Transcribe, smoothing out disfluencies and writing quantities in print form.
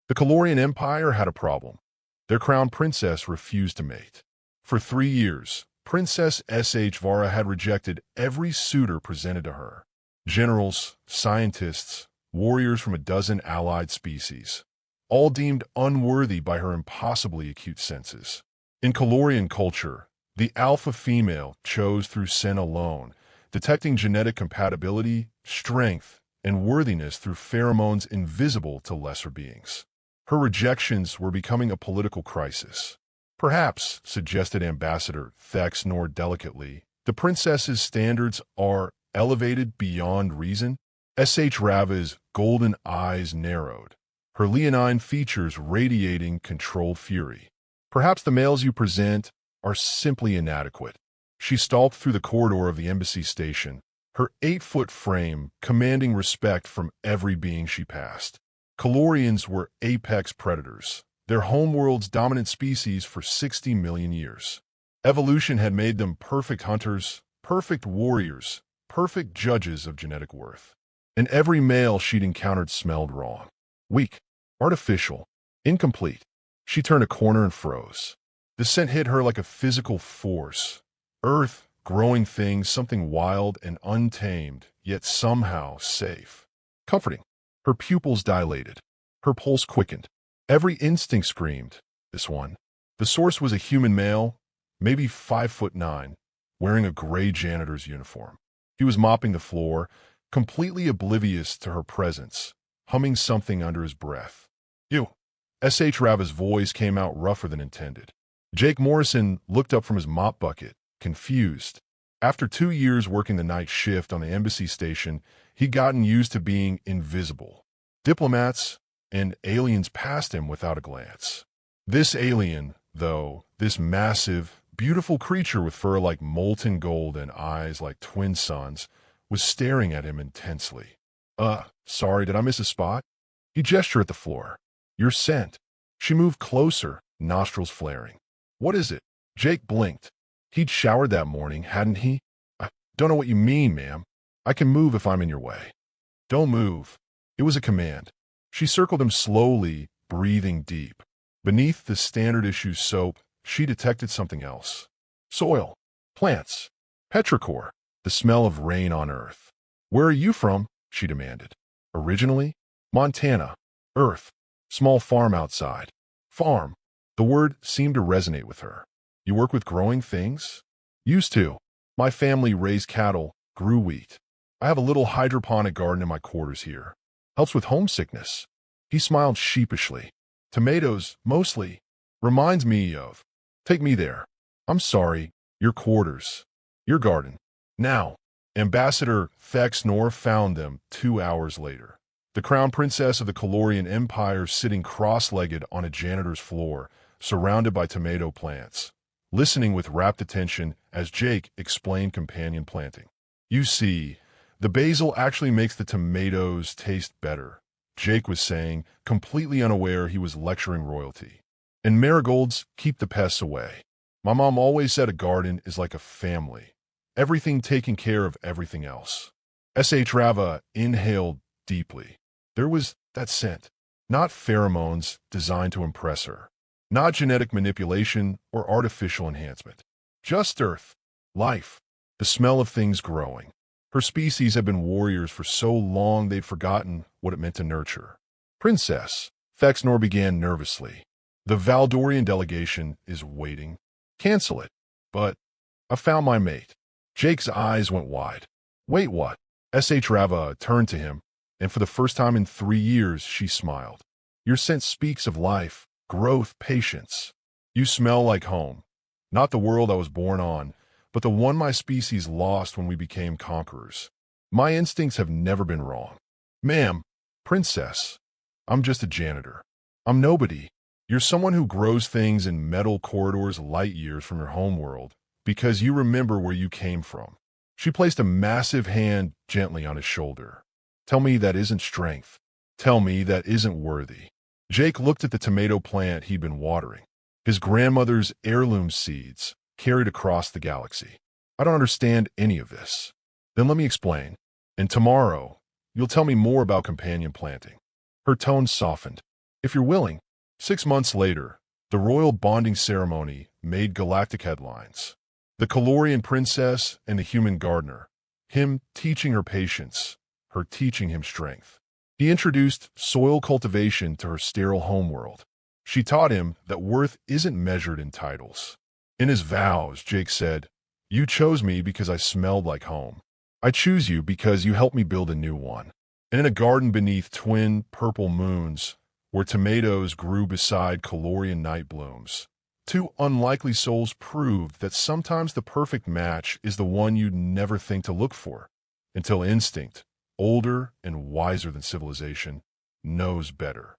The Kálorian Empire had a problem. Their crown princess refused to mate. For 3 years, Princess HFY had rejected every suitor presented to her. Generals, scientists, warriors from a dozen allied species, all deemed unworthy by her impossibly acute senses. In Kálorian culture, the alpha female chose through scent alone, detecting genetic compatibility, strength, and worthiness through pheromones invisible to lesser beings. Her rejections were becoming a political crisis. Perhaps, suggested Ambassador Thexnor delicately, the princess's standards are elevated beyond reason. HFY's golden eyes narrowed, her leonine features radiating controlled fury. Perhaps the males you present are simply inadequate. She stalked through the corridor of the embassy station, her 8-foot frame commanding respect from every being she passed. Kálorians were apex predators, their homeworld's dominant species for 60 million years. Evolution had made them perfect hunters, perfect warriors, perfect judges of genetic worth. And every male she'd encountered smelled wrong. Weak, artificial, incomplete. She turned a corner and froze. The scent hit her like a physical force. Earth, growing things, something wild and untamed, yet somehow safe. Comforting. Her pupils dilated. Her pulse quickened. Every instinct screamed, this one. The source was a human male, maybe 5'9", wearing a gray janitor's uniform. He was mopping the floor, completely oblivious to her presence, humming something under his breath. You. HFY's voice came out rougher than intended. Jake Morrison looked up from his mop bucket, confused. After 2 years working the night shift on the embassy station, he'd gotten used to being invisible. Diplomats and aliens passed him without a glance. This alien, though, this massive, beautiful creature with fur like molten gold and eyes like twin suns, was staring at him intensely. Sorry, did I miss a spot? He gestured at the floor. Your scent. She moved closer, nostrils flaring. What is it? Jake blinked. He'd showered that morning, hadn't he? I don't know what you mean, ma'am. I can move if I'm in your way. Don't move. It was a command. She circled him slowly, breathing deep. Beneath the standard-issue soap, she detected something else. Soil. Plants. Petrichor. The smell of rain on Earth. Where are you from? She demanded. Originally? Montana. Earth. Small farm outside. Farm. The word seemed to resonate with her. You work with growing things? Used to. My family raised cattle, grew wheat. I have a little hydroponic garden in my quarters here. Helps with homesickness. He smiled sheepishly. Tomatoes, mostly. Reminds me of. Take me there. I'm sorry. Your quarters. Your garden. Now. Ambassador Thexnor found them 2 hours later. The crown princess of the Kálorian Empire sitting cross-legged on a janitor's floor, surrounded by tomato plants, listening with rapt attention as Jake explained companion planting. You see, the basil actually makes the tomatoes taste better, Jake was saying, completely unaware he was lecturing royalty. And marigolds keep the pests away. My mom always said a garden is like a family, everything taking care of everything else. HFY inhaled deeply. There was that scent, not pheromones designed to impress her, not genetic manipulation or artificial enhancement. Just earth, life, the smell of things growing. Her species had been warriors for so long they'd forgotten what it meant to nurture. Princess, Thexnor began nervously. The Valdorian delegation is waiting. Cancel it. But I found my mate. Jake's eyes went wide. Wait, what? HFY turned to him, and for the first time in 3 years, she smiled. Your scent speaks of life, growth, patience. You smell like home. Not the world I was born on, but the one my species lost when we became conquerors. My instincts have never been wrong. Ma'am, princess, I'm just a janitor. I'm nobody. You're someone who grows things in metal corridors light years from your homeworld because you remember where you came from. She placed a massive hand gently on his shoulder. Tell me that isn't strength. Tell me that isn't worthy. Jake looked at the tomato plant he'd been watering. His grandmother's heirloom seeds carried across the galaxy. I don't understand any of this. Then let me explain. And tomorrow, you'll tell me more about companion planting. Her tone softened. if you're willing. 6 months later, the royal bonding ceremony made galactic headlines. The Kálorian princess and the human gardener, him teaching her patience, her teaching him strength. He introduced soil cultivation to her sterile homeworld. She taught him that worth isn't measured in titles. In his vows, Jake said, "You chose me because I smelled like home. I choose you because you helped me build a new one." And in a garden beneath twin purple moons, where tomatoes grew beside Kálorian night blooms, two unlikely souls proved that sometimes the perfect match is the one you'd never think to look for, until instinct, older and wiser than civilization, knows better.